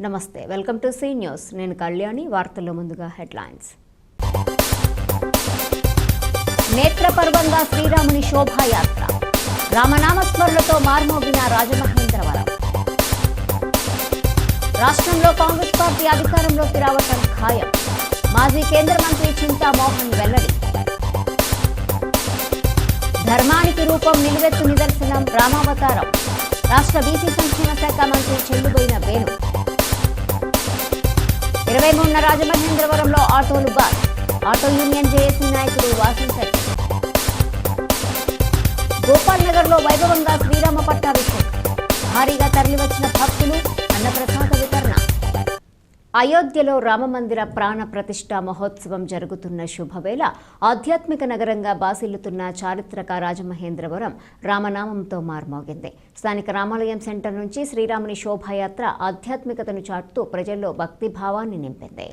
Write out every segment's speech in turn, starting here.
నమస్తే, welcome to see news. నేను కళ్యాణి. వార్తల్లో ముందుగా హెడ్లైన్స్. నేత్రపర్వంగా శ్రీరాముని శోభాయాత్ర, రామనామస్మరణతో మార్మోగిన రాజమహేంద్రవరం. రాష్ట్రంలో కాంగ్రెస్ పార్టీ అధికారంలోకి రావటం ఖాయం, మాజీ కేంద్ర మంత్రి చింతా మోహన్ వెల్లడి. ధర్మానికి రూపం నిలువెత్తు నిదర్శనం రామావతారం, రాష్ట్ర బీసీ సంక్షేమ శాఖ మంత్రి చెల్లుబోయిన వేణు. 23న రాజమహేంద్రవరంలో ఆటోలు బార్, ఆటో యూనియన్ జేఏసీ నాయకుడు వాసింశెట్టి. గోపాల్ నగర్లో వైభవంగా శ్రీరామ పట్టాభిషేకం, భారీగా తరలివచ్చిన భక్తులు, అన్నప్రసాద వితరణ. అయోధ్యలో రామమందిర ప్రాణ ప్రతిష్ఠా మహోత్సవం జరుగుతున్న శుభవేళ ఆధ్యాత్మిక నగరంగా బాసిల్లుతున్న చారిత్రక రాజమహేంద్రవరం రామనామంతో మార్మోగింది. స్థానిక రామాలయం సెంటర్ నుంచి శ్రీరాముని శోభాయాత్ర ఆధ్యాత్మికతను చాటుతూ ప్రజల్లో భక్తిభావాన్ని నింపింది.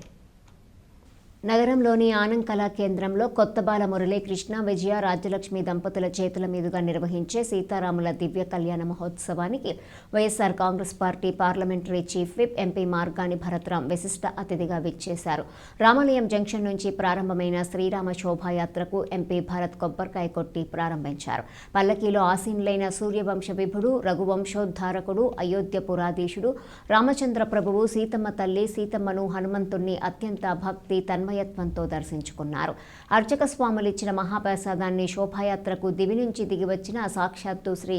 నగరంలోని ఆనంద్ కళా కేంద్రంలో కొత్తబాల మురళీకృష్ణ, విజయ, రాజ్యలక్ష్మి దంపతుల చేతుల మీదుగా నిర్వహించే సీతారాముల దివ్య కళ్యాణ మహోత్సవానికి YSR Congress party parliamentary chief whip MP Margani Bharatram విశిష్ట అతిథిగా విచ్చేశారు. రామాలయం జంక్షన్ నుంచి ప్రారంభమైన శ్రీరామ శోభాయాత్రకు ఎంపీ భరత్ కొబ్బరికాయ కొట్టి ప్రారంభించారు. పల్లకీలో ఆసీనులైన సూర్యవంశ విభుడు, రఘువంశోద్ధారకుడు, అయోధ్య పురాధీశుడు, రామచంద్ర ప్రభువు, సీతమ్మ తల్లి, సీతమ్మను, హనుమంతుణ్ణి అత్యంత భక్తి తన్మయత్వంతో దర్శించుకున్నారు. అర్చక స్వాములు ఇచ్చిన మహాప్రసాదాన్ని శోభాయాత్రకు దివి నుంచి దిగివచ్చిన సాక్షాత్తు శ్రీ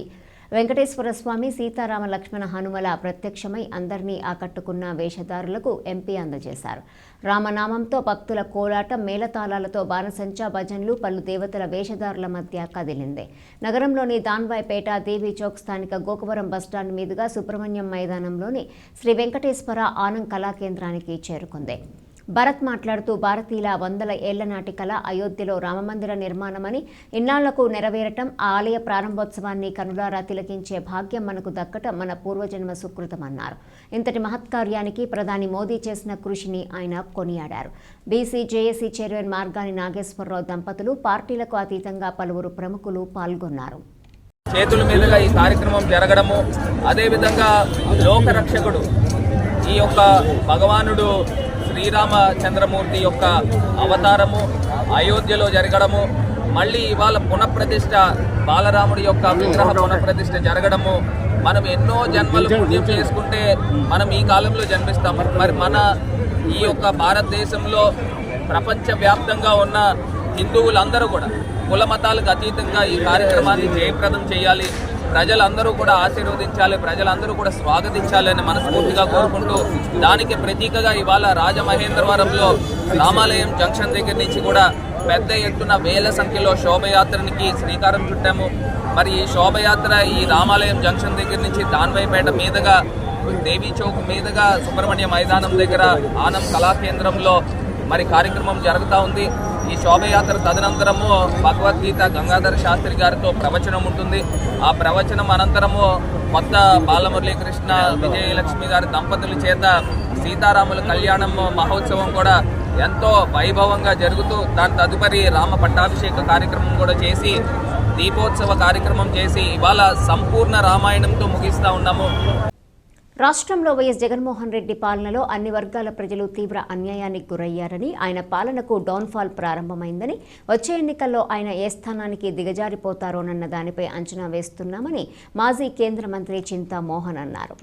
వెంకటేశ్వర స్వామి, సీతారామ లక్ష్మణ హనుమల ప్రత్యక్షమై అందరినీ ఆకట్టుకున్న వేషధారులకు ఎంపీ అందజేశారు. రామనామంతో భక్తుల కోలాటం, మేళతాళాలతో బాణసంచా, భజన్లు పలు దేవతల వేషధారుల మధ్య కదిలింది. నగరంలోని దాన్వాయ్పేట, దేవీ చౌక్, స్థానిక గోకవరం బస్టాండ్ మీదుగా సుబ్రహ్మణ్యం మైదానంలోని శ్రీ వెంకటేశ్వర ఆనంద్ కళా కేంద్రానికి చేరుకుంది. భరత్ మాట్లాడుతూ భారతీయుల 100 ఏళ్ల నాటి కళ అయోధ్యలో రామమందిర నిర్మాణమని, ఇన్నాళ్లకు నెరవేరటం, ఆ ఆలయ ప్రారంభోత్సవాన్ని కనులారా తిలకించే భాగ్యం మనకు దక్కటం మన పూర్వజన్మ సుకృతమన్నారు. ఇంతటి మహత్కార్యానికి ప్రధాని మోదీ చేసిన కృషిని ఆయన కొనియాడారు. BC JAC chairman Margani Nageswararao దంపతులు, పార్టీలకు అతీతంగా పలువురు ప్రముఖులు పాల్గొన్నారు. చేతుల మీదుగా ఈ కార్యక్రమం జరగడము, అదేవిధంగా లోకరక్షకుడు ఈ యొక్క భగవానుడు శ్రీరామచంద్రమూర్తి యొక్క అవతారము అయోధ్యలో జరగడము, మళ్ళీ ఇవాళ పునఃప్రతిష్ఠ బాలరాముడి యొక్క విగ్రహ పునఃప్రతిష్ఠ జరగడము, మనం ఎన్నో జన్మలు పుణ్యం చేసుకుంటే మనం ఈ కాలంలో జన్మిస్తాం. మరి మన ఈ యొక్క భారతదేశంలో ప్రపంచవ్యాప్తంగా ఉన్న హిందువులందరూ కూడా కుల మతాలకు అతీతంగా ఈ కార్యక్రమాన్ని జయప్రదం చేయాలి, ప్రజలందరూ కూడా ఆశీర్వదించాలి, ప్రజలందరూ కూడా స్వాగతించాలని మనస్ఫూర్తిగా కోరుకుంటూ, దానికి ప్రతీకగా ఇవాళ రాజమహేంద్రవరంలో రామాలయం జంక్షన్ దగ్గర నుంచి కూడా పెద్ద ఎత్తున వేల సంఖ్యలో శోభయాత్రనికి శ్రీకారం చుట్టాము. మరి ఈ శోభయాత్ర ఈ రామాలయం జంక్షన్ దగ్గర నుంచి దాన్వాయ్పేట మీదుగా, దేవీ చౌక్ మీదుగా సుబ్రహ్మణ్య మైదానం దగ్గర ఆనంద్ కళా కేంద్రంలో మరి కార్యక్రమం జరుగుతూ ఉంది. ఈ శోభయాత్ర తదనంతరము భగవద్గీత గంగాధర శాస్త్రి గారితో ప్రవచనం ఉంటుంది. ఆ ప్రవచనం అనంతరము కొత్త బాలమురళీకృష్ణ, విజయలక్ష్మి గారి దంపతుల చేత సీతారాముల కళ్యాణం మహోత్సవం కూడా ఎంతో వైభవంగా జరుగుతూ, దాని తదుపరి రామ పట్టాభిషేక కార్యక్రమం కూడా చేసి, దీపోత్సవ కార్యక్రమం చేసి ఇవాళ సంపూర్ణ రామాయణంతో ముగిస్తూ ఉన్నాము. రాష్ట్రంలో వైఎస్ జగన్మోహన్ రెడ్డి పాలనలో అన్ని వర్గాల ప్రజలు తీవ్ర అన్యాయానికి గురయ్యారని, ఆయన పాలనకు డౌన్ఫాల్ ప్రారంభమైందని, వచ్చే ఎన్నికల్లో ఆయన ఏ స్థానానికి దిగజారిపోతారోనన్న దానిపై అంచనా వేస్తున్నామని మాజీ కేంద్ర మంత్రి చింతా మోహన్ అన్నారు.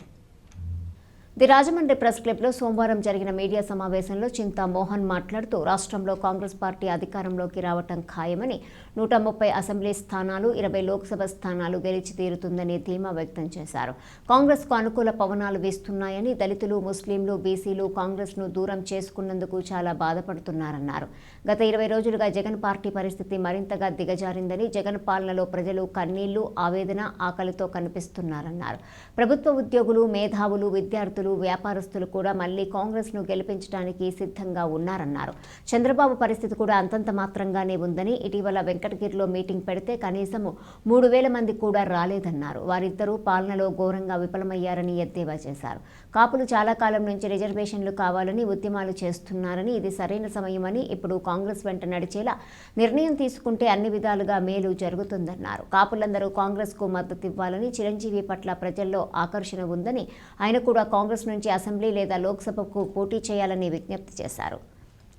ది రాజమండ్రి ప్రెస్ క్లబ్లో సోమవారం జరిగిన మీడియా సమావేశంలో చింతా మోహన్ మాట్లాడుతూ, రాష్ట్రంలో కాంగ్రెస్ పార్టీ అధికారంలోకి రావటం ఖాయమని, 130 అసెంబ్లీ స్థానాలు, 20 లోక్సభ స్థానాలు గెలిచి తీరుతుందని ధీమా వ్యక్తం చేశారు. కాంగ్రెస్కు అనుకూల పవనాలు వీస్తున్నాయని, దళితులు, ముస్లింలు, బీసీలు కాంగ్రెస్ను దూరం చేసుకున్నందుకు చాలా బాధపడుతున్నారన్నారు. గత 20 రోజులుగా జగన్ పార్టీ పరిస్థితి మరింతగా దిగజారిందని, జగన్ పాలనలో ప్రజలు కన్నీళ్లు, ఆవేదన, ఆకలితో కనిపిస్తున్నారన్నారు. ప్రభుత్వ ఉద్యోగులు, మేధావులు, విద్యార్థులు, వ్యాపారస్తులు కూడా మళ్లీ కాంగ్రెస్ను గెలిపించడానికి సిద్ధంగా ఉన్నారన్నారు. చంద్రబాబు పరిస్థితి కూడా అంతంత మాత్రంగానే ఉందని, ఇటీవల వెంకటగిరిలో మీటింగ్ పెడితే కనీసం 3,000 మంది కూడా రాలేదన్నారు. వారిద్దరూ పాలనలో ఘోరంగా విఫలమయ్యారని ఎద్దేవా చేశారు. కాపులు చాలా కాలం నుంచి రిజర్వేషన్లు కావాలని ఉద్యమాలు చేస్తున్నారని, ఇది సరైన సమయమని, ఇప్పుడు కాంగ్రెస్ వెంట నడిచేలా నిర్ణయం తీసుకుంటే అన్ని విధాలుగా మేలు జరుగుతుందన్నారు. కాపులందరూ కాంగ్రెస్కు మద్దతు ఇవ్వాలని, చిరంజీవి పట్ల ప్రజల్లో ఆకర్షణ ఉందని, ఆయన కూడా కాంగ్రెస్ కాంగ్రెస్ నుంచి అసెంబ్లీ లేదా లోక్సభకు పోటీ చేయాలని విజ్ఞప్తి చేశారు.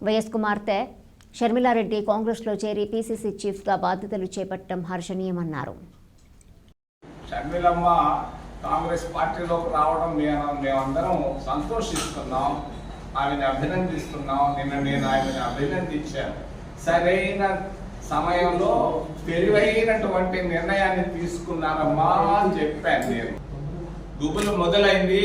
వైఎస్ కుమార్తె షర్మిలారెడ్డి కాంగ్రెస్లో చేరి పీసీసీ చీఫ్గా బాధ్యతలు చేపట్టడం హర్షణీయమన్నారు. షర్మిలమ్మ కాంగ్రెస్ పార్టీలోకి రావడం మేమందరం సంతోషిస్తున్నాం, ఆమెను అభినందిస్తున్నాం. నిన్న నేను ఆమెను అభినందించాను. సరైన సమయంలో తెలివైనటువంటి నిర్ణయాన్ని తీసుకున్నారమ్మా అని చెప్పాను. నేను గుబులు మొదలైంది.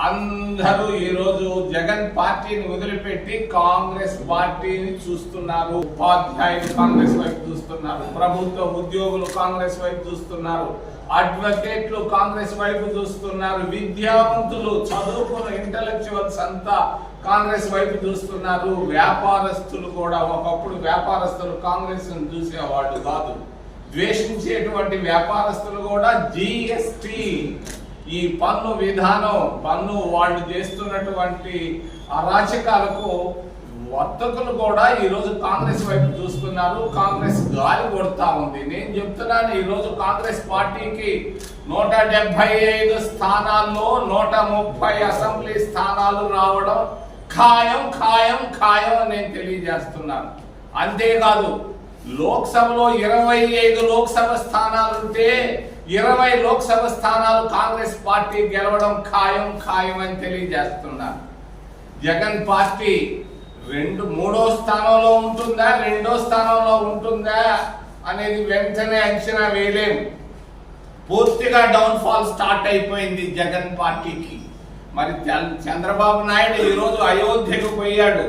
అందరూ ఈరోజు జగన్ పార్టీని వదిలిపెట్టి కాంగ్రెస్ పార్టీని చూస్తున్నారు. ఉపాధ్యాయులు కాంగ్రెస్ వైపు చూస్తున్నారు, ప్రభుత్వ ఉద్యోగులు కాంగ్రెస్ వైపు చూస్తున్నారు, అడ్వకేట్లు కాంగ్రెస్ వైపు చూస్తున్నారు, విద్యావంతులు చదువుకున్న ఇంటలెక్చువల్స్ అంతా కాంగ్రెస్ వైపు చూస్తున్నారు. వ్యాపారస్తులు కూడా, ఒకప్పుడు వ్యాపారస్తులు కాంగ్రెస్ ను చూసేవాళ్ళు కాదు, ద్వేషించేటువంటి వ్యాపారస్తులు కూడా జిఎస్టి ఈ పన్ను విధానం, పన్ను వాళ్ళు చేస్తున్నటువంటి అరాచకాలకు వర్తకులు కూడా ఈరోజు కాంగ్రెస్ వైపు చూస్తున్నారు. కాంగ్రెస్ గాలి కొడతా ఉంది. నేను చెప్తున్నాను, ఈరోజు కాంగ్రెస్ పార్టీకి 175 స్థానాల్లో 130 అసెంబ్లీ స్థానాలు రావడం ఖాయం ఖాయం ఖాయం అని నేను తెలియజేస్తున్నాను. అంతేకాదు, లోక్సభలో 25 లోక్సభ స్థానాలుంటే 20 లోక్సభ స్థానాలు కాంగ్రెస్ పార్టీ గెలవడం ఖాయం ఖాయం అని తెలియజేస్తున్నారు. జగన్ పార్టీ మూడో స్థానంలో ఉంటుందా, రెండో స్థానంలో ఉంటుందా అనేది వెంటనే అంచనా వేయలేం. పూర్తిగా డౌన్ ఫాల్ స్టార్ట్ అయిపోయింది జగన్ పార్టీకి. మరి చంద్రబాబు నాయుడు ఈరోజు అయోధ్యకు పోయాడు,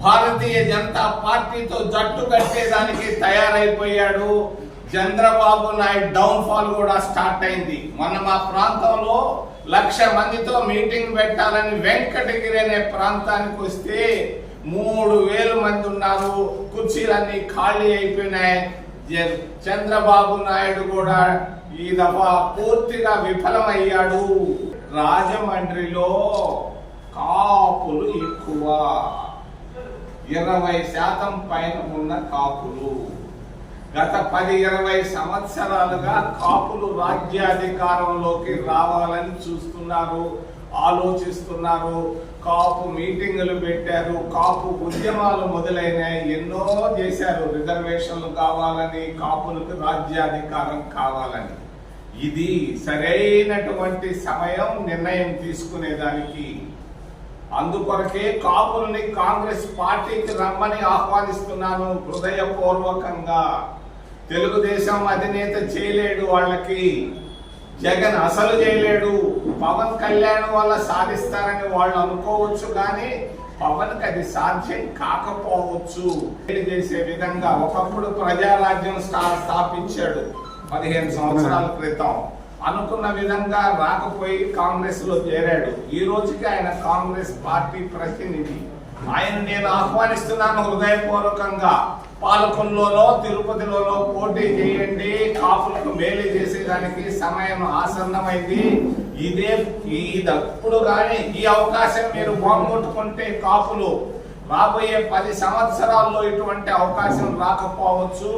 భారతీయ జనతా పార్టీతో జట్టు కట్టేదానికి తయారైపోయాడు. చంద్రబాబు నాయుడు డౌన్ ఫాల్ కూడా స్టార్ట్ అయింది. మొన్న మా ప్రాంతంలో 1,00,000 మందితో మీటింగ్ పెట్టాలని వెంకటగిరి అనే ప్రాంతానికి వస్తే 3,000 మంది ఉన్నారు. కుర్చీలన్నీ ఖాళీ అయిపోయినాయి. చంద్రబాబు నాయుడు కూడా ఈ దఫా పూర్తిగా విఫలమయ్యాడు. రాజమండ్రిలో కాపులు ఎక్కువ, 20% పైన ఉన్న కాపులు. గత 10-20 సంవత్సరాలుగా కాపులు రాజ్యాధికారంలోకి రావాలని చూస్తున్నారు, ఆలోచిస్తున్నారు. కాపు మీటింగులు పెట్టారు, కాపు ఉద్యమాలు మొదలైనాయి, ఎన్నో చేశారు. రిజర్వేషన్లు కావాలని, కాపులకు రాజ్యాధికారం కావాలని. ఇది సరైనటువంటి సమయం నిర్ణయం తీసుకునేదానికి. అందుకొరకే కాపుల్ని కాంగ్రెస్ పార్టీకి రమ్మని ఆహ్వానిస్తున్నాను హృదయపూర్వకంగా. తెలుగుదేశం అధినేత చేయలేడు వాళ్ళకి, జగన్ అసలు చేయలేడు. పవన్ కళ్యాణ్ వల్ల సాధిస్తారని వాళ్ళు అనుకోవచ్చు, కానీ పవన్కి అది సాధ్యం కాకపోవచ్చు. చేసే విధంగా ఒకప్పుడు ప్రజారాజ్యం స్థాపించాడు 15 సంవత్సరాల క్రితం. అనుకున్న విధంగా రాకపోయి కాంగ్రెస్ లో చేరాడు. ఈ రోజుకి ఆయన కాంగ్రెస్ పార్టీ ప్రతినిధి. ఆయన నేను ఆహ్వానిస్తున్నాను హృదయపూర్వకంగా. పాలకొల్లులో, తిరుపతిలో పోటీ చేయండి. కాపులకు మేలు చేసేదానికి సమయం ఆసన్నమైంది. ఇదప్పుడు కానీ ఈ అవకాశం మీరు పోగొట్టుకుంటే కాపులు రాబోయే 10 సంవత్సరాల్లో ఇటువంటి అవకాశం రాకపోవచ్చు.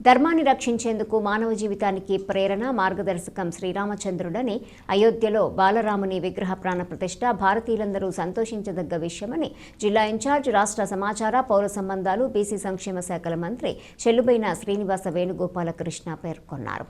ధర్మాన్ని రక్షించేందుకు మానవ జీవితానికి ప్రేరణ, మార్గదర్శకం శ్రీరామచంద్రుడని అయోధ్యలో బాలరాముని విగ్రహ ప్రాణ ప్రతిష్ఠ భారతీయులందరూ సంతోషించదగ్గ విషయమని జిల్లా ఇన్ఛార్జ్, రాష్ట్ర సమాచార, పౌర సంబంధాలు, బీసీ సంక్షేమ శాఖల మంత్రి చెల్లుబోయిన శ్రీనివాస వేణుగోపాలకృష్ణ పేర్కొన్నారు.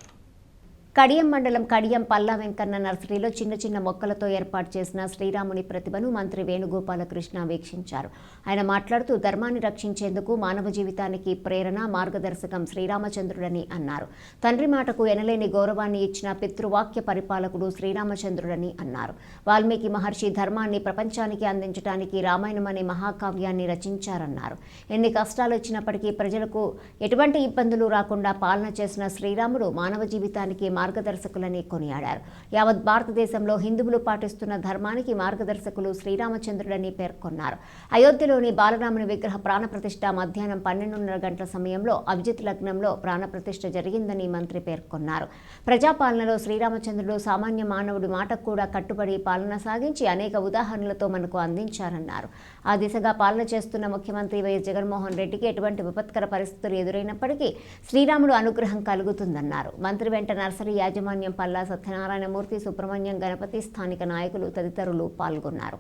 కడియం మండలం కడియం పల్లా వెంకన్న నర్సరీలో చిన్న చిన్న మొక్కలతో ఏర్పాటు చేసిన శ్రీరాముని ప్రతిభను మంత్రి వేణుగోపాలకృష్ణ వీక్షించారు. ఆయన మాట్లాడుతూ ధర్మాన్ని రక్షించేందుకు మానవ జీవితానికి ప్రేరణ, మార్గదర్శకం శ్రీరామచంద్రుడని అన్నారు. తండ్రి మాటకు ఎనలేని గౌరవాన్ని ఇచ్చిన పితృవాక్య పరిపాలకుడు శ్రీరామచంద్రుడని అన్నారు. వాల్మీకి మహర్షి ధర్మాన్ని ప్రపంచానికి అందించడానికి రామాయణం అనే మహాకావ్యాన్ని రచించారన్నారు. ఎన్ని కష్టాలు వచ్చినప్పటికీ ప్రజలకు ఎటువంటి ఇబ్బందులు రాకుండా పాలన చేసిన శ్రీరాముడు మానవ జీవితానికి మార్గదర్శకులని కొనియాడారు. యావత్ భారతదేశంలో హిందువులు పాటిస్తున్న ధర్మానికి మార్గదర్శకులు శ్రీరామచంద్రుడని పేర్కొన్నారు. అయోధ్యలోని బాలరాముని విగ్రహ ప్రాణప్రతిష్ఠ మధ్యాహ్నం 12:30 గంటల సమయంలో అభిజిత్ లగ్నంలో ప్రాణప్రతిష్ఠ జరిగిందని మంత్రి పేర్కొన్నారు. ప్రజాపాలనలో శ్రీరామచంద్రుడు సామాన్య మానవుడి మాటకు కూడా కట్టుబడి పాలన సాగించి అనేక ఉదాహరణలతో మనకు అందించారన్నారు. ఆ దిశగా పాలన చేస్తున్న ముఖ్యమంత్రి వైఎస్ జగన్మోహన్ రెడ్డికి ఎటువంటి విపత్కర పరిస్థితులు ఎదురైనప్పటికీ శ్రీరాముడు అనుగ్రహం కలుగుతుందన్నారు. మంత్రి వెంట నర్సరీ నర్సరీ యాజమాన్యం పల్లా సత్యనారాయణమూర్తి, సుబ్రహ్మణ్యం, గణపతి, స్థానిక నాయకులు తదితరులు పాల్గొన్నారు.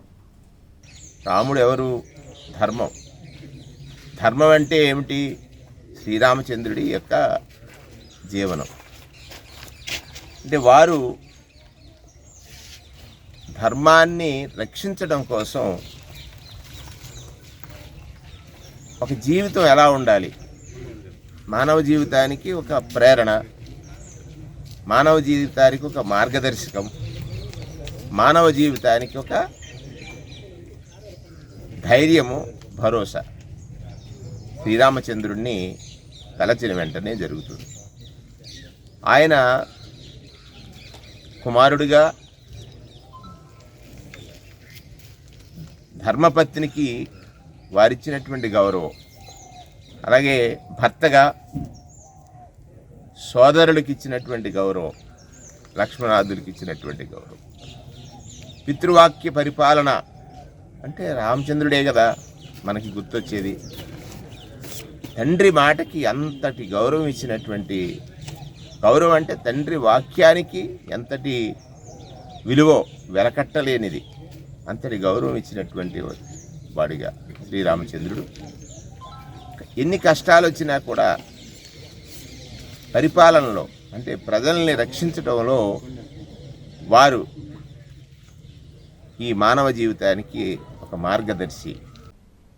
రాముడు ఎవరు? ధర్మం. ధర్మం అంటే ఏమిటి? శ్రీరామచంద్రుడి యొక్క జీవనం. అంటే వారు ధర్మాన్ని రక్షించడం కోసం ఒక జీవితం ఎలా ఉండాలి, మానవ జీవితానికి ఒక ప్రేరణ, మానవ జీవితానికి ఒక మార్గదర్శకం, మానవ జీవితానికి ఒక ధైర్యము, భరోసా శ్రీరామచంద్రుడిని తలచిన వెంటనే జరుగుతుంది. ఆయన కుమారుడిగా, ధర్మపత్నికి వారిచ్చినటువంటి గౌరవం, అలాగే భర్తగా సోదరులకు ఇచ్చినటువంటి గౌరవం, లక్ష్మణాదులకు ఇచ్చినటువంటి గౌరవం, పితృవాక్య పరిపాలన అంటే రామచంద్రుడే కదా మనకి గుర్తొచ్చేది. తండ్రి మాటకి అంతటి గౌరవం ఇచ్చినటువంటి, గౌరవం అంటే తండ్రి వాక్యానికి ఎంతటి విలువ వెలకట్టలేనిది, అంతటి గౌరవం ఇచ్చినటువంటి వాడిగా శ్రీరామచంద్రుడు ఎన్ని కష్టాలు వచ్చినా కూడా పరిపాలనలో అంటే ప్రజల్ని రక్షించడంలో వారు ఈ మానవ జీవితానికి ఒక మార్గదర్శి.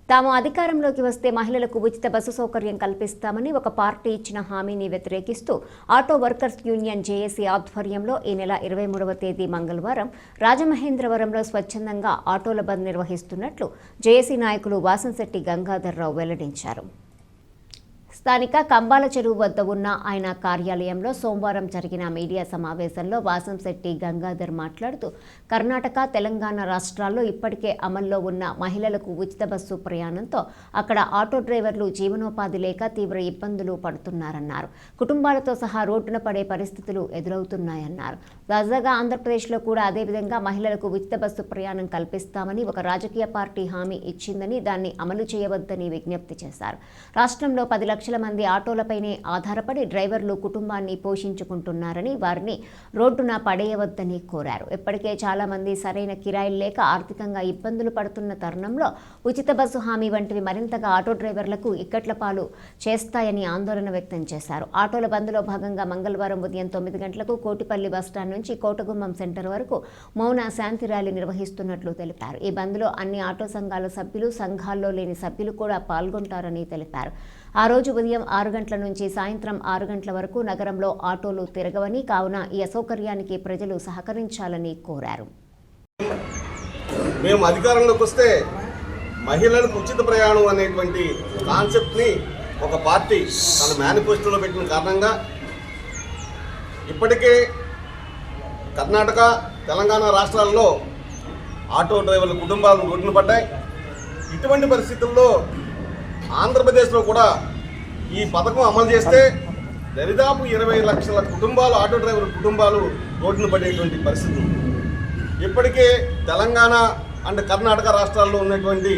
తాము అధికారంలోకి వస్తే మహిళలకు ఉచిత బస్సు సౌకర్యం కల్పిస్తామని ఒక పార్టీ ఇచ్చిన హామీని వ్యతిరేకిస్తూ ఆటో వర్కర్స్ యూనియన్ జేఏసీ ఆధ్వర్యంలో ఈ నెల 23వ తేదీ మంగళవారం రాజమహేంద్రవరంలో స్వచ్ఛందంగా ఆటోల బంద్ నిర్వహిస్తున్నట్లు జేఏసీ నాయకులు వాసంశెట్టి గంగాధర్రావు వెల్లడించారు. స్థానిక కంబాల చెరువు వద్ద ఉన్న ఆయన కార్యాలయంలో సోమవారం జరిగిన మీడియా సమావేశంలో వాసంశెట్టి గంగాధర్ మాట్లాడుతూ కర్ణాటక, తెలంగాణ రాష్ట్రాల్లో ఇప్పటికే అమల్లో ఉన్న మహిళలకు ఉచిత బస్సు ప్రయాణంతో అక్కడ ఆటో డ్రైవర్లు జీవనోపాధి లేక తీవ్ర ఇబ్బందులు పడుతున్నారన్నారు. కుటుంబాలతో సహా రోడ్డున పడే పరిస్థితులు ఎదురవుతున్నాయన్నారు. తాజాగా ఆంధ్రప్రదేశ్లో కూడా అదేవిధంగా మహిళలకు ఉచిత బస్సు ప్రయాణం కల్పిస్తామని ఒక రాజకీయ పార్టీ హామీ ఇచ్చిందని దాన్ని అమలు చేయవద్దని విజ్ఞప్తి చేశారు. రాష్ట్రంలో 10 లక్షల మంది ఆటోలపైనే ఆధారపడి డ్రైవర్లు కుటుంబాన్ని పోషించుకుంటున్నారని, వారిని రోడ్డున పడేయవద్దని కోరారు. ఇప్పటికే చాలా మంది సరైన కిరాయిలు లేక ఆర్థికంగా ఇబ్బందులు పడుతున్న తరుణంలో ఉచిత బస్సు హామీ వంటివి మరింతగా ఆటో డ్రైవర్లకు ఇక్కట్ల పాలు చేస్తాయని ఆందోళన వ్యక్తం చేశారు. ఆటోల బంద్లో భాగంగా మంగళవారం ఉదయం 9 గంటలకు కోటిపల్లి బస్టాండ్ నుంచి కోటగుమ్మం సెంటర్ వరకు మౌన శాంతి ర్యాలీ నిర్వహిస్తున్నట్లు తెలిపారు. ఈ బంద్లో అన్ని ఆటో సంఘాల సభ్యులు, సంఘాల్లో లేని సభ్యులు కూడా పాల్గొంటారని తెలిపారు. ఆ రోజు ఉదయం 6 గంటల నుంచి సాయంత్రం 6 గంటల వరకు నగరంలో ఆటోలు తిరగవని, కావున ఈ అసౌకర్యానికి ప్రజలు సహకరించాలని కోరారు. మేము అధికారంలోకి వస్తే మహిళలకు ఉచిత ప్రయాణం అనేటువంటి కాన్సెప్ట్ని ఒక పార్టీ తన మేనిఫెస్టోలో పెట్టిన కారణంగా ఇప్పటికే కర్ణాటక, తెలంగాణ రాష్ట్రాల్లో ఆటో డ్రైవర్ల కుటుంబాలు రోడ్డున పడ్డాయి. ఇటువంటి పరిస్థితుల్లో ఆంధ్రప్రదేశ్లో కూడా ఈ పథకం అమలు చేస్తే దరిదాపు 20 లక్షల కుటుంబాలు, ఆటో డ్రైవర్ కుటుంబాలు రోడ్డున పడేటువంటి పరిస్థితి ఉంది. ఇప్పటికే తెలంగాణ అండ్ కర్ణాటక రాష్ట్రాల్లో ఉన్నటువంటి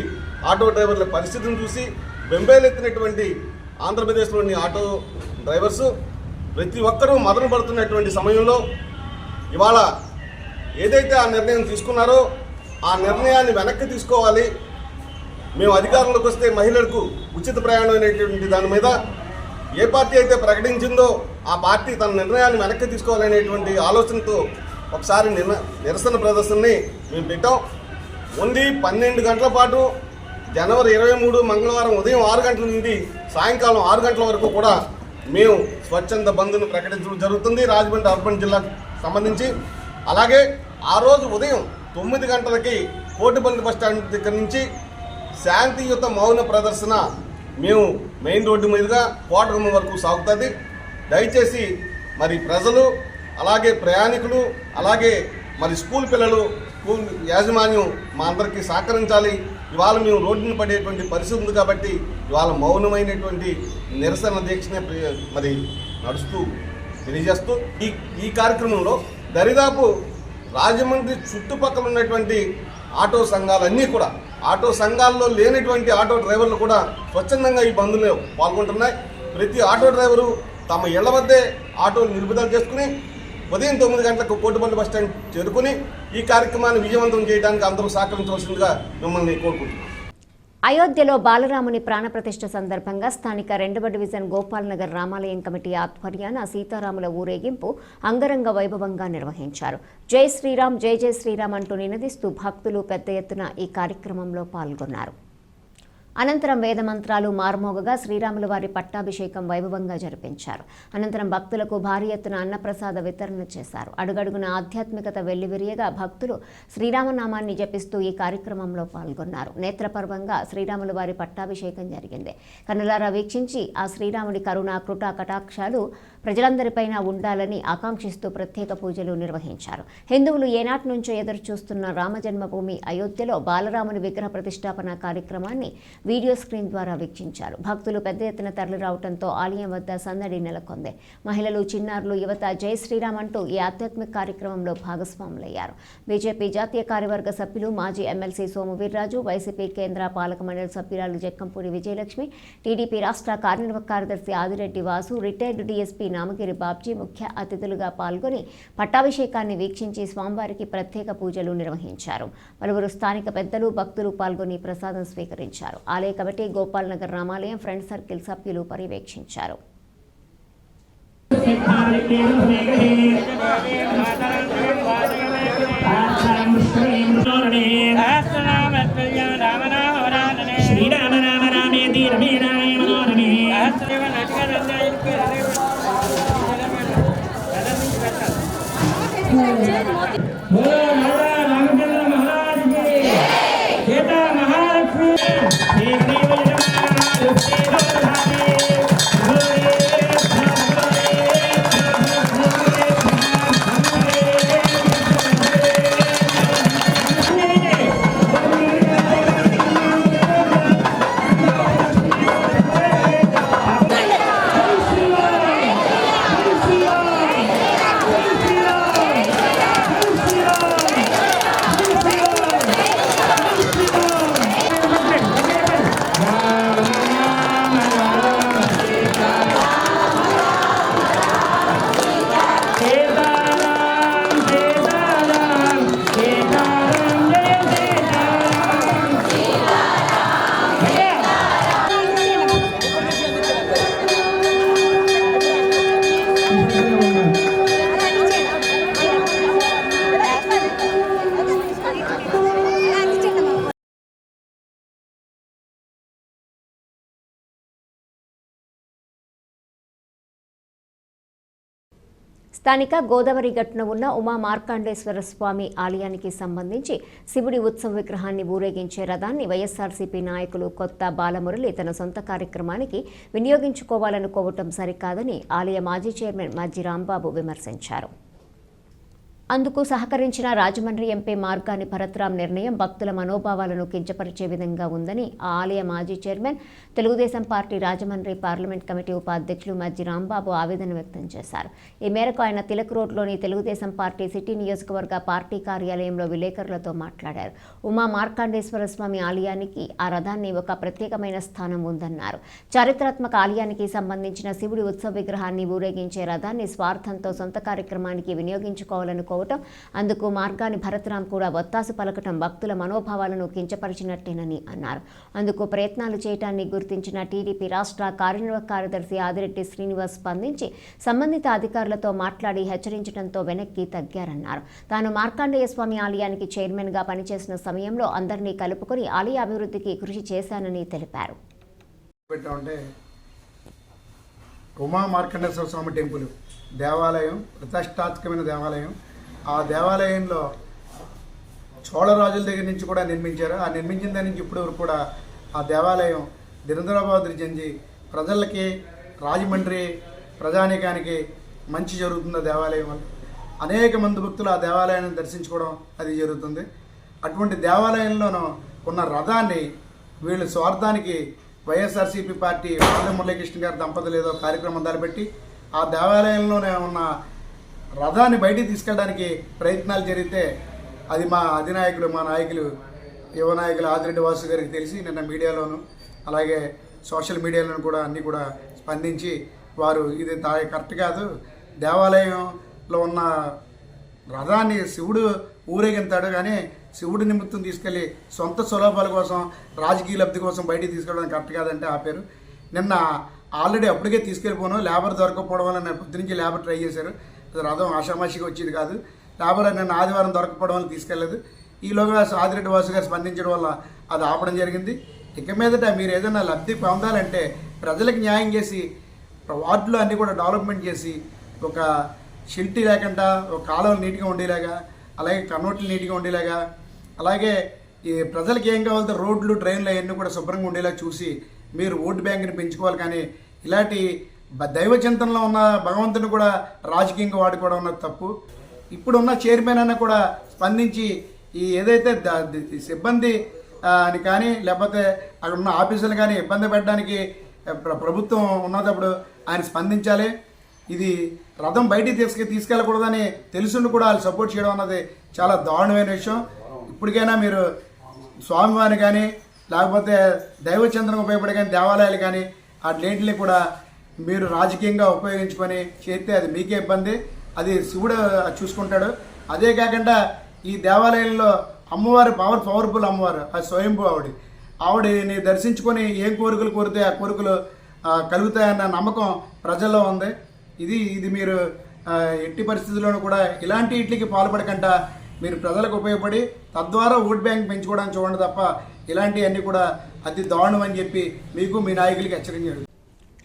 ఆటో డ్రైవర్ల పరిస్థితిని చూసి బెంబేలెత్తినటువంటి ఆంధ్రప్రదేశ్లోని ఆటో డ్రైవర్స్ ప్రతి ఒక్కరూ మదన పడుతున్నటువంటి సమయంలో ఇవాళ ఏదైతే ఆ నిర్ణయం తీసుకున్నారో ఆ నిర్ణయాన్ని వెనక్కి తీసుకోవాలి. మేము అధికారంలోకి వస్తే మహిళలకు ఉచిత ప్రయాణం అనేటువంటి దాని మీద ఏ పార్టీ అయితే ప్రకటించిందో ఆ పార్టీ తన నిర్ణయాన్ని వెనక్కి తీసుకోవాలనేటువంటి ఆలోచనతో ఒకసారి నిరసన ప్రదర్శనని మేము పెట్టాం. ఓన్లీ 12 గంటల పాటు జనవరి 23 మంగళవారం ఉదయం 6 గంటల నుండి సాయంకాలం 6 గంటల వరకు కూడా మేము స్వచ్ఛంద బంద్ను ప్రకటించడం జరుగుతుంది రాజమండ్రి అర్బన్ జిల్లాకు సంబంధించి. అలాగే ఆ రోజు ఉదయం 9 గంటలకి కోటిపల్లి బస్టాండ్ దగ్గర నుంచి శాంతియుత మౌన ప్రదర్శన మేము మెయిన్ రోడ్డు మీదుగా కోటగుమ్మం వరకు సాగుతుంది. దయచేసి మరి ప్రజలు, అలాగే ప్రయాణికులు, అలాగే మరి స్కూల్ పిల్లలు, స్కూల్ యాజమాన్యం మా అందరికీ సహకరించాలి. ఇవాళ మేము రోడ్డున పడేటువంటి పరిస్థితి ఉంది కాబట్టి ఇవాళ మౌనమైనటువంటి నిరసన దీక్షనే మరి నడుస్తూ తెలియజేస్తూ ఈ కార్యక్రమంలో దరిదాపు రాజమండ్రి చుట్టుపక్కల ఉన్నటువంటి ఆటో సంఘాలన్నీ కూడా, ఆటో సంఘాల్లో లేనటువంటి ఆటో డ్రైవర్లు కూడా స్వచ్ఛందంగా ఈ బంద్లో పాల్గొంటున్నాయి. ప్రతి ఆటో డ్రైవరు తమ ఇళ్ల వద్దే ఆటోలు నిలుపుదల చేసుకుని ఉదయం 9 గంటలకు కోటిపల్లి బస్టాండ్ చేరుకుని ఈ కార్యక్రమాన్ని విజయవంతం చేయడానికి అందరూ సహకరించవలసిందిగా మిమ్మల్ని కోరుకుంటున్నాం. అయోధ్యలో బాలరాముని ప్రాణప్రతిష్ఠ సందర్భంగా స్థానిక 2వ డివిజన్ గోపాల్ నగర్ రామాలయం కమిటీ ఆధ్వర్యాన సీతారాముల ఊరేగింపు అంగరంగ వైభవంగా నిర్వహించారు. జై శ్రీరామ్, జై జై శ్రీరామ్ అంటూ నినదిస్తూ భక్తులు పెద్ద ఎత్తున ఈ కార్యక్రమంలో పాల్గొన్నారు. అనంతరం వేదమంత్రాలు మార్మోగగా శ్రీరాముల వారి పట్టాభిషేకం వైభవంగా జరిపించారు. అనంతరం భక్తులకు భారీ ఎత్తున అన్నప్రసాద వితరణ చేశారు. అడుగడుగున ఆధ్యాత్మికత వెల్లివిరియగా భక్తులు శ్రీరామనామాన్ని జపిస్తూ ఈ కార్యక్రమంలో పాల్గొన్నారు. నేత్రపర్వంగా శ్రీరాముల వారి పట్టాభిషేకం జరిగింది. కన్నులారా వీక్షించి ఆ శ్రీరాముడి కరుణ, కృపా కటాక్షాలు ప్రజలందరిపైన ఉండాలని ఆకాంక్షిస్తూ ప్రత్యేక పూజలు నిర్వహించారు. హిందువులు ఏనాటి నుంచో ఎదురు చూస్తున్న రామజన్మభూమి అయోధ్యలో బాలరాముని విగ్రహ ప్రతిష్టాపన కార్యక్రమాన్ని వీడియో స్క్రీన్ ద్వారా వీక్షించారు. భక్తులు పెద్ద ఎత్తున తరలిరావడంతో ఆలయం వద్ద సందడి నెలకొంది. మహిళలు, చిన్నారులు, యువత జై శ్రీరామ్ అంటూ ఈ ఆధ్యాత్మిక కార్యక్రమంలో భాగస్వాములయ్యారు. బీజేపీ జాతీయ కార్యవర్గ సభ్యులు, మాజీ ఎమ్మెల్సీ సోము వీర్రాజు, వైసీపీ కేంద్ర పాలక మండలి సభ్యురాలు జక్కంపూడి విజయలక్ష్మి, టీడీపీ రాష్ట్ర కార్యనిర్వాహక కార్యదర్శి ఆదిరెడ్డి వాసు, రిటైర్డ్ డీఎస్పీ నామగిరి బాబ్జీ ముఖ్య అతిథులుగా పాల్గొని పట్టాభిషేకాన్ని వీక్షించి స్వామివారికి ప్రత్యేక పూజలు నిర్వహించారు. పలువురు స్థానిక పెద్దలు, భక్తులు పాల్గొని ప్రసాదం స్వీకరించారు. ఆలయ కమిటీ, గోపాల్ నగర్ రామాలయం ఫ్రెండ్ సర్కిల్ సభ్యులు పర్యవేక్షించారు. స్థానిక గోదావరి గట్టున ఉన్న ఉమా మార్కాండేశ్వర స్వామి ఆలయానికి సంబంధించి శివుడి ఉత్సవ విగ్రహాన్ని ఊరేగించే రథాన్ని వైఎస్ఆర్సీపీ నాయకులు కొత్త బాలమురళి తన సొంత కార్యక్రమానికి వినియోగించుకోవాలనుకోవటం సరికాదని ఆలయ మాజీ చైర్మన్ మజ్జి రాంబాబు విమర్శించారు. అందుకు సహకరించిన రాజమండ్రి ఎంపీ మార్గాని భరత్రాం నిర్ణయం భక్తుల మనోభావాలను కించపరిచే విధంగా ఉందని ఆ ఆలయ మాజీ chairman, Telugu Desam party Rajahmundry parliament committee ఉపాధ్యక్షులు మజ్జి రాంబాబు ఆవేదన వ్యక్తం చేశారు. ఈ మేరకు ఆయన తిలక్ రోడ్లోని తెలుగుదేశం పార్టీ సిటీ నియోజకవర్గ పార్టీ కార్యాలయంలో విలేకరులతో మాట్లాడారు. ఉమా మార్కాండేశ్వర స్వామి ఆలయానికి ఆ రథాన్ని ఒక ప్రత్యేకమైన స్థానం ఉందన్నారు. చారిత్రాత్మక ఆలయానికి సంబంధించిన శివుడి ఉత్సవ విగ్రహాన్ని ఊరేగించే రథాన్ని స్వార్థంతో సొంత కార్యక్రమానికి వినియోగించుకోవాలనుకో అందుకు మార్గాని భరత్రాం కూడా ఒత్తాసు పలకటం భక్తుల మనోభావాలను కించపరిచినట్టేనని అన్నారు. అందుకు ప్రయత్నాలు చేయటాన్ని గుర్తించిన టీడీపీ రాష్ట్ర కార్యనిర్వాహక కార్యదర్శి ఆదిరెడ్డి శ్రీనివాస్ స్పందించి సంబంధిత అధికారులతో మాట్లాడి హెచ్చరించడంతో వెనక్కి తగ్గారన్నారు. తాను మార్కాండేయ స్వామి ఆలయానికి చైర్మన్గా పనిచేసిన సమయంలో అందరినీ కలుపుకొని ఆలయ అభివృద్ధికి కృషి చేశానని తెలిపారు. ఉమా మార్కండేశ్వర స్వామి టెంపుల్ దేవాలయం ప్రతిష్టాత్మకమైన దేవాలయం. ఆ దేవాలయంలో చోళరాజుల దగ్గర నుంచి కూడా నిర్మించారు. ఆ నిర్మించిన దాని నుంచి ఇప్పటి వరకు కూడా ఆ దేవాలయం నిరంతరాభివృద్ధి చెంది ప్రజలకి, రాజమండ్రి ప్రజానీకానికి మంచి జరుగుతుంది. ఆ దేవాలయం వల్ల అనేక మంది భక్తులు ఆ దేవాలయాన్ని దర్శించుకోవడం అది జరుగుతుంది. అటువంటి దేవాలయంలోనూ ఉన్న రథాన్ని వీళ్ళు స్వార్థానికి వైఎస్ఆర్సీపీ పార్టీ మురళీకృష్ణ గారి దంపతులు ఏదో కార్యక్రమం తలపెట్టి ఆ దేవాలయంలోనే ఉన్న రథాన్ని బయటికి తీసుకెళ్ళడానికి ప్రయత్నాలు జరిగితే అది మా అధినాయకులు, మా నాయకులు, యువ నాయకులు ఆదిరెడ్డి వాసు గారికి తెలిసి నిన్న మీడియాలోను అలాగే సోషల్ మీడియాలోను కూడా అన్నీ కూడా స్పందించి వారు ఇది కరెక్ట్ కాదు, దేవాలయం లో ఉన్న రథాన్ని శివుడు ఊరేగింతాడు, కానీ శివుడి నిమిత్తం తీసుకెళ్ళి సొంత సులభాల కోసం రాజకీయ లబ్ధి కోసం బయటికి తీసుకెళ్ళడం కరెక్ట్ కాదంటే ఆపారు. నిన్న ఆల్రెడీ అప్పటికే తీసుకెళ్ళిపోను, లేబర్ దొరకకపోవడం వల్ల నేను పొద్దు నుంచి లేబర్ ట్రై చేశారు. రథం ఆషామాషిగా వచ్చేది కాదు. లేబర్ నిన్న ఆదివారం దొరకపోవడం వల్ల తీసుకెళ్ళలేదు. ఈలోగా ఆదిరెడ్డి వాసు గారు స్పందించడం వల్ల అది ఆపడం జరిగింది. ఇక మీదట మీరు ఏదైనా లబ్ధి పొందాలంటే ప్రజలకు న్యాయం చేసి వార్డులో అన్నీ కూడా డెవలప్మెంట్ చేసి ఒక షిల్టీ లేకుండా ఒక కాలువలు నీట్గా ఉండేలాగా, అలాగే కన్వర్ట్లు నీట్గా ఉండేలాగా, అలాగే ఈ ప్రజలకు ఏం కావాలంటే రోడ్లు డ్రైన్లు అవన్నీ కూడా శుభ్రంగా ఉండేలా చూసి మీరు ఓటు బ్యాంకుని పెంచుకోవాలి. కానీ ఇలాంటి దైవ చింతనలో ఉన్న భగవంతుని కూడా రాజకీయంగా వాడుకోవడం అన్నది తప్పు. ఇప్పుడున్న చైర్మన్ అన్న కూడా స్పందించి ఈ ఏదైతే సిబ్బంది అని కానీ లేకపోతే అక్కడ ఉన్న ఆఫీసులు కానీ ఇబ్బంది పెట్టడానికి ప్రభుత్వం ఉన్నప్పుడు ఆయన స్పందించాలి. ఇది రథం బయటికి తీసుకెళ్ళకూడదని తెలుసుండి కూడా వాళ్ళు సపోర్ట్ చేయడం అన్నది చాలా దారుణమైన విషయం. ఇప్పటికైనా మీరు స్వామివారిని కానీ లేకపోతే దైవచంద్రం ఉపయోగపడే కానీ దేవాలయాలు కానీ వాటిని కూడా మీరు రాజకీయంగా ఉపయోగించుకొని చేస్తే అది మీకే ఇబ్బంది, అది శివుడు చూసుకుంటాడు. అదే కాకుండా ఈ దేవాలయంలో అమ్మవారు పవర్ఫుల్ అమ్మవారు, అది స్వయంభూ ఆవిడని దర్శించుకొని ఏం కోరికలు కోరితే ఆ కోరికలు కలుగుతాయన్న నమ్మకం ప్రజల్లో ఉంది. ఇది మీరు ఎట్టి పరిస్థితుల్లోనూ కూడా ఇలాంటి వీటికి పాల్పడకుండా మీరు ప్రజలకు ఉపయోగపడి తద్వారా ఓట్ బ్యాంక్ పెంచుకోవడానికి చూడండి తప్ప ఇలాంటివన్నీ కూడా అతి దారుణం అని చెప్పి మీకు మీ నాయకులకి హెచ్చరించారు.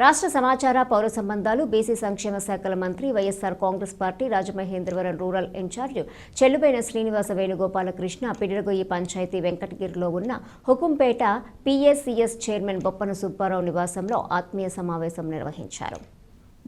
రాష్ట్ర సమాచార పౌర సంబంధాలు బీసీ సంక్షేమ శాఖల మంత్రి YSR Congress party Rajamahendravaram rural incharge Chelluboina Srinivasa Venugopalakrishna Pidimgoyyi panchayat వెంకటగిరిలో ఉన్న హుకుంపేట పీఎస్సీఎస్ చైర్మన్ బొప్పన సుబ్బారావు నివాసంలో ఆత్మీయ సమావేశం నిర్వహించారు.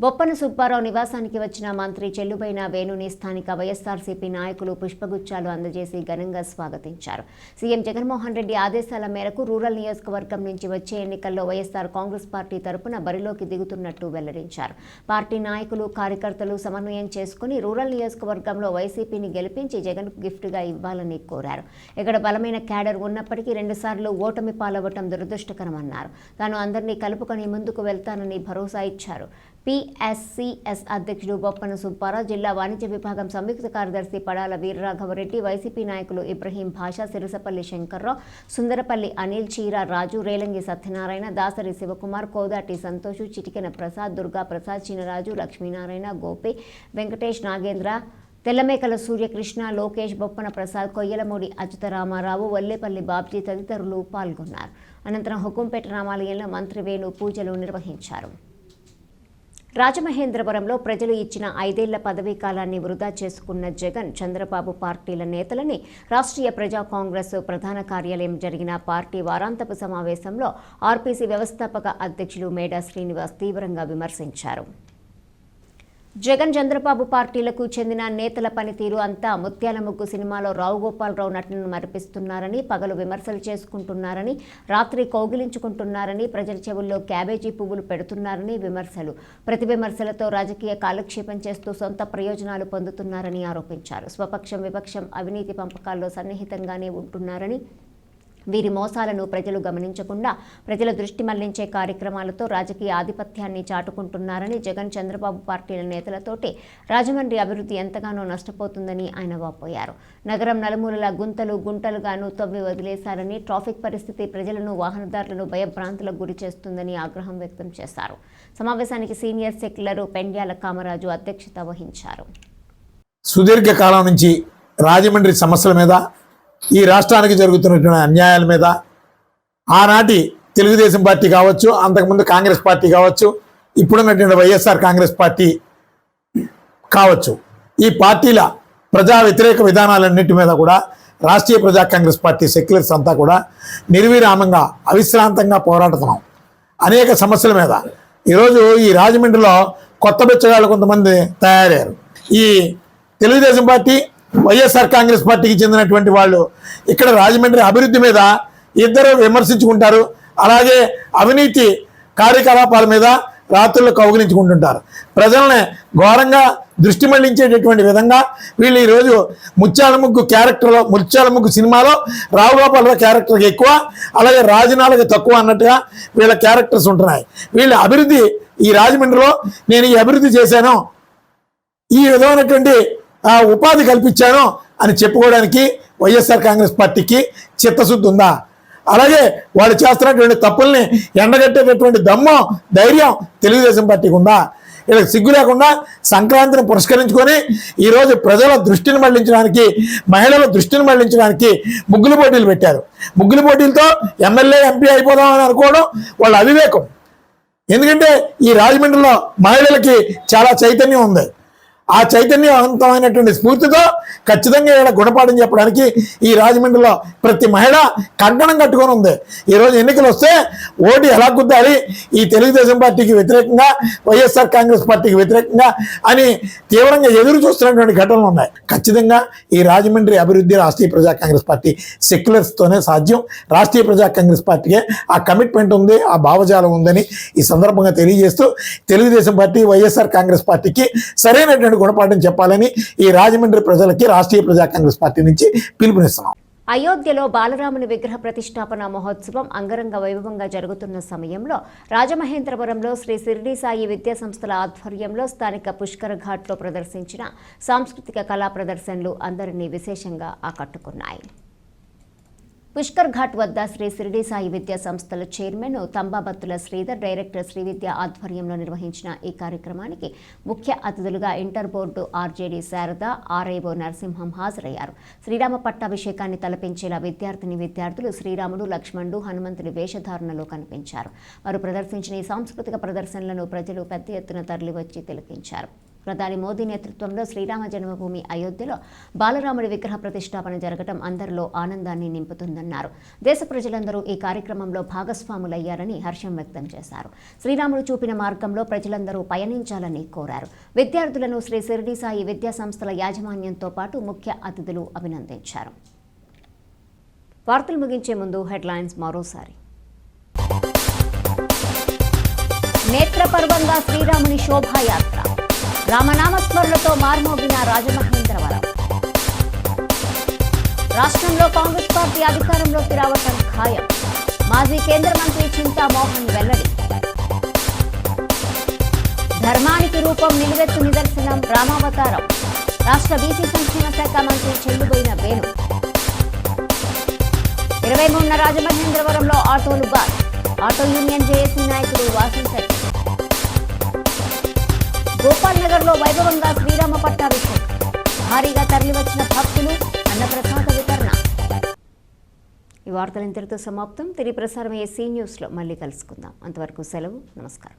బొప్పన సుబ్బారావు నివాసానికి వచ్చిన మంత్రి చెల్లుబైన వేణుని స్థానిక వైఎస్ఆర్సీపీ నాయకులు పుష్పగుచ్చాలు అందజేసి ఘనంగా స్వాగతించారు. సీఎం జగన్మోహన్ రెడ్డి ఆదేశాల మేరకు రూరల్ నియోజకవర్గం నుంచి వచ్చే ఎన్నికల్లో వైఎస్ఆర్ కాంగ్రెస్ పార్టీ తరపున బరిలోకి దిగుతున్నట్టు వెల్లడించారు. పార్టీ నాయకులు కార్యకర్తలు సమన్వయం చేసుకుని రూరల్ నియోజకవర్గంలో వైసీపీని గెలిపించి జగన్కు గిఫ్ట్గా ఇవ్వాలని కోరారు. ఇక్కడ బలమైన క్యాడర్ ఉన్నప్పటికీ 2 సార్లు ఓటమి పాలవ్వటం దురదృష్టకరమన్నారు. తాను అందరినీ కలుపుకొని ముందుకు వెళ్తానని భరోసా ఇచ్చారు. పీఎస్సీఎస్ అధ్యక్షుడు బొప్పన సుబ్బారావు, జిల్లా వాణిజ్య విభాగం సంయుక్త కార్యదర్శి పడాల వీరరాఘవరెడ్డి, వైసీపీ నాయకులు ఇబ్రహీం భాషా, సిరసపల్లి శంకర్రావు, సుందరపల్లి అనిల్, చీరా రాజు, రేలంగి సత్యనారాయణ, దాసరి శివకుమార్, కోదాటి సంతోషు, చిటికెన ప్రసాద్, దుర్గా ప్రసాద్, చినరాజు, లక్ష్మీనారాయణ, గోపి, వెంకటేష్, నాగేంద్ర, తెల్లమేకల సూర్యకృష్ణ, లోకేష్, బొప్పన ప్రసాద్, కొయ్యలమూడి అచ్యుతరామారావు, వల్లేపల్లి బాబ్జీ తదితరులు పాల్గొన్నారు. అనంతరం హుకుంపేట రామాలయంలో మంత్రి వేణు పూజలు నిర్వహించారు. రాజమహేంద్రవరంలో ప్రజలు ఇచ్చిన 5 ఏళ్ల పదవీ కాలాన్ని వృధా చేసుకున్న జగన్, చంద్రబాబు పార్టీల నేతలని రాష్ట్రీయ ప్రజా కాంగ్రెస్ ప్రధాన కార్యాలయం జరిగిన పార్టీ వారాంతపు సమావేశంలో ఆర్పీసీ వ్యవస్థాపక అధ్యక్షులు మేడా శ్రీనివాస్ తీవ్రంగా విమర్శించారు. జగన్, చంద్రబాబు పార్టీలకు చెందిన నేతల పనితీరు అంతా ముత్యాల ముగ్గు సినిమాలో రావు గోపాలరావు నటనను మరిపిస్తున్నారని, పగలు విమర్శలు చేసుకుంటున్నారని, రాత్రి కౌగిలించుకుంటున్నారని, ప్రజల చెవుల్లో క్యాబేజీ పువ్వులు పెడుతున్నారని విమర్శలు. ప్రతి విమర్శలతో రాజకీయ కాలక్షేపం చేస్తూ సొంత ప్రయోజనాలు పొందుతున్నారని ఆరోపించారు. స్వపక్షం విపక్షం అవినీతి పంపకాల్లో సన్నిహితంగానే ఉంటున్నారని, వీరి మోసాలను ప్రజలు గమనించకుండా ప్రజల దృష్టి మళ్లించే కార్యక్రమాలతో రాజకీయ ఆధిపత్యాన్ని చాటుకుంటున్నారని, జగన్, చంద్రబాబు పార్టీల నేతలతోటి రాజమండ్రి అభివృద్ధి ఎంతగానో నష్టపోతుందని ఆయన వాపోయారు. నగరం నలుమూలల గుంతలు గుంటలుగాను తవ్వి వదిలేశారని, ట్రాఫిక్ పరిస్థితి ప్రజలను, వాహనదారులను భయభ్రాంతులకు గురి చేస్తుందని ఆగ్రహం వ్యక్తం చేశారు. సమావేశానికి సీనియర్ సెక్యులర్ పెండ్యాల కామరాజు అధ్యక్షత వహించారు. సుదీర్ఘకాలం నుంచి రాజమండ్రి సమస్యల మీద, ఈ రాష్ట్రానికి జరుగుతున్నటువంటి అన్యాయాల మీద ఆనాటి తెలుగుదేశం పార్టీ కావచ్చు, అంతకుముందు కాంగ్రెస్ పార్టీ కావచ్చు, ఇప్పుడున్నటువంటి వైఎస్ఆర్ కాంగ్రెస్ పార్టీ కావచ్చు, ఈ పార్టీల ప్రజా వ్యతిరేక విధానాలన్నింటి మీద కూడా రాష్ట్రీయ ప్రజా కాంగ్రెస్ పార్టీ సెక్యులర్స్ అంతా కూడా నిర్విరామంగా అవిశ్రాంతంగా పోరాడుతున్నాం అనేక సమస్యల మీద. ఈరోజు ఈ రాజమండ్రిలో కొత్త బిచ్చగాళ్ళు కొంతమంది తయారయ్యారు. ఈ తెలుగుదేశం పార్టీ, వైఎస్ఆర్ కాంగ్రెస్ పార్టీకి చెందినటువంటి వాళ్ళు ఇక్కడ రాజమండ్రి అభివృద్ధి మీద ఇద్దరు విమర్శించుకుంటారు. అలాగే అవినీతి కార్యకలాపాల మీద రాత్రులు కౌగిలించుకుంటుంటారు. ప్రజల్ని ఘోరంగా దృష్టి మళ్లించేటటువంటి విధంగా వీళ్ళు ఈరోజు ముత్యాల ముగ్గు సినిమాలో రావు గోపాలరావు క్యారెక్టర్కి ఎక్కువ, అలాగే రాజనాలకు తక్కువ అన్నట్టుగా వీళ్ళ క్యారెక్టర్స్ ఉంటున్నాయి. వీళ్ళ అభివృద్ధి ఈ రాజమండ్రిలో నేను ఈ అభివృద్ధి చేశాను, ఈ విధమైనటువంటి ఉపాధి కల్పించాను అని చెప్పుకోవడానికి వైఎస్ఆర్ కాంగ్రెస్ పార్టీకి చిత్తశుద్ధి ఉందా? అలాగే వాళ్ళు చేస్తున్నటువంటి తప్పుల్ని ఎండగట్టేటటువంటి దమ్ము ధైర్యం తెలుగుదేశం పార్టీకి ఉందా? ఇలా సిగ్గు లేకుండా సంక్రాంతిని పురస్కరించుకొని ఈరోజు ప్రజల దృష్టిని మళ్లించడానికి, మహిళల దృష్టిని మళ్లించడానికి ముగ్గులు పోటీలు పెట్టారు. ముగ్గులు పోటీలతో ఎమ్మెల్యే ఎంపీ అయిపోదామని అనుకోవడం వాళ్ళ అవివేకం. ఎందుకంటే ఈ రాజమండ్రిలో మహిళలకి చాలా చైతన్యం ఉంది. ఆ చైతన్యవంతమైనటువంటి స్ఫూర్తితో ఖచ్చితంగా ఇక్కడ గుణపాఠం చెప్పడానికి ఈ రాజమండ్రిలో ప్రతి మహిళ కంకణం కట్టుకొని ఉంది. ఈరోజు ఎన్నికలు వస్తే ఓటు ఎలా గుద్దాలి, ఈ తెలుగుదేశం పార్టీకి వ్యతిరేకంగా, వైఎస్ఆర్ కాంగ్రెస్ పార్టీకి వ్యతిరేకంగా అని తీవ్రంగా ఎదురు చూస్తున్నటువంటి ఘటనలు ఉన్నాయి. ఖచ్చితంగా ఈ రాజమండ్రి అభివృద్ధి రాష్ట్రీయ ప్రజా కాంగ్రెస్ పార్టీ సెక్యులర్స్తోనే సాధ్యం. రాష్ట్రీయ ప్రజా కాంగ్రెస్ పార్టీకే ఆ కమిట్మెంట్ ఉంది, ఆ భావజాలం ఉందని ఈ సందర్భంగా తెలియజేస్తూ తెలుగుదేశం పార్టీ, వైఎస్ఆర్ కాంగ్రెస్ పార్టీకి సరైనటువంటి గుణపాఠం చెప్పాలని ఈ రాజమండ్రి ప్రజలకి రాష్ట్రీయ ప్రజా కాంగ్రెస్ పార్టీ నుంచి పిలుపునిస్తున్నాం. అయోధ్యలో బాలరాముని విగ్రహ ప్రతిష్టాపన మహోత్సవం అంగరంగ వైభవంగా జరుగుతున్న సమయంలో రాజమహేంద్రవరంలో శ్రీ షిరిడి సాయి విద్యా సంస్థల ఆధ్వర్యంలో స్థానిక పుష్కర్ ఘాట్లో ప్రదర్శించిన సాంస్కృతిక కళా ప్రదర్శనలు అందరినీ విశేషంగా ఆకట్టుకున్నాయి. పుష్కర్ ఘాట్ వద్ద శ్రీ షిరిడి సాయి విద్యా సంస్థల చైర్మన్ తంబాబత్తుల శ్రీధర్, డైరెక్టర్ శ్రీవిద్య ఆధ్వర్యంలో నిర్వహించిన ఈ కార్యక్రమానికి ముఖ్య అతిథులుగా inter board RJD Sharada, RIO Narasimham హాజరయ్యారు. శ్రీరామ పట్టాభిషేకాన్ని తలపించేలా విద్యార్థులు శ్రీరాముడు, లక్ష్మణుడు, హనుమంతుని వేషధారణలో కనిపించారు. వారు ప్రదర్శించిన ఈ సాంస్కృతిక ప్రదర్శనలను ప్రజలు పెద్ద ఎత్తున తరలివచ్చి తిలకించారు. ప్రధాని మోదీ నేతృత్వంలో శ్రీరామ జన్మభూమి అయోధ్యలో బాలరాముడి విగ్రహ ప్రతిష్టాపన జరగడం అందరిలో ఆనందాన్ని నింపుతుందన్నారు. దేశ ప్రజలందరూ ఈ కార్యక్రమంలో భాగస్వాములయ్యారని హర్షం వ్యక్తం చేశారు. శ్రీరాముడు చూపిన మార్గంలో ప్రజలందరూ పయనించాలని కోరారు. విద్యార్థులను శ్రీ షిరిడి సాయి విద్యా సంస్థల యాజమాన్యంతో పాటు ముఖ్య అతిథులు అభినందించారు. వార్తలు ముగించే ముందు హెడ్లైన్స్ మరోసారి. నేత్రపర్వంగా శ్రీరాముని శోభాయాత్ర, రామనామస్మరణతో మార్మోగిన రాజమహేంద్రవరం. రాష్ట్రంలో కాంగ్రెస్ పార్టీ అధికారంలోకి రావటం ఖాయం, మాజీ కేంద్ర మంత్రి చింతామోహన్ వెల్లడి. ధర్మానికి రూపం నిలువెత్తు నిదర్శనం రామావతారం, రాష్ట్ర బీసీ సంక్షేమ శాఖ మంత్రి చెల్లుబోయిన వేణు. 23న రాజమహేంద్రవరంలో ఆటోలు బార్, ఆటో యూనియన్ జేఏసీ నాయకుడు వాసింశెట్టి. గోపాల్ నగర్లో వైభవంగా శ్రీరామ పట్టాభిషేకం, భారీగా తరలివచ్చిన భక్తులు, అన్నప్రసాద వితరణ. ఈ వార్తలు ఇంతటితో సమాప్తం. తిరిగి ప్రసారమయ్యే సీ న్యూస్లో మళ్ళీ కలుసుకుందాం. అంతవరకు సెలవు, నమస్కారం.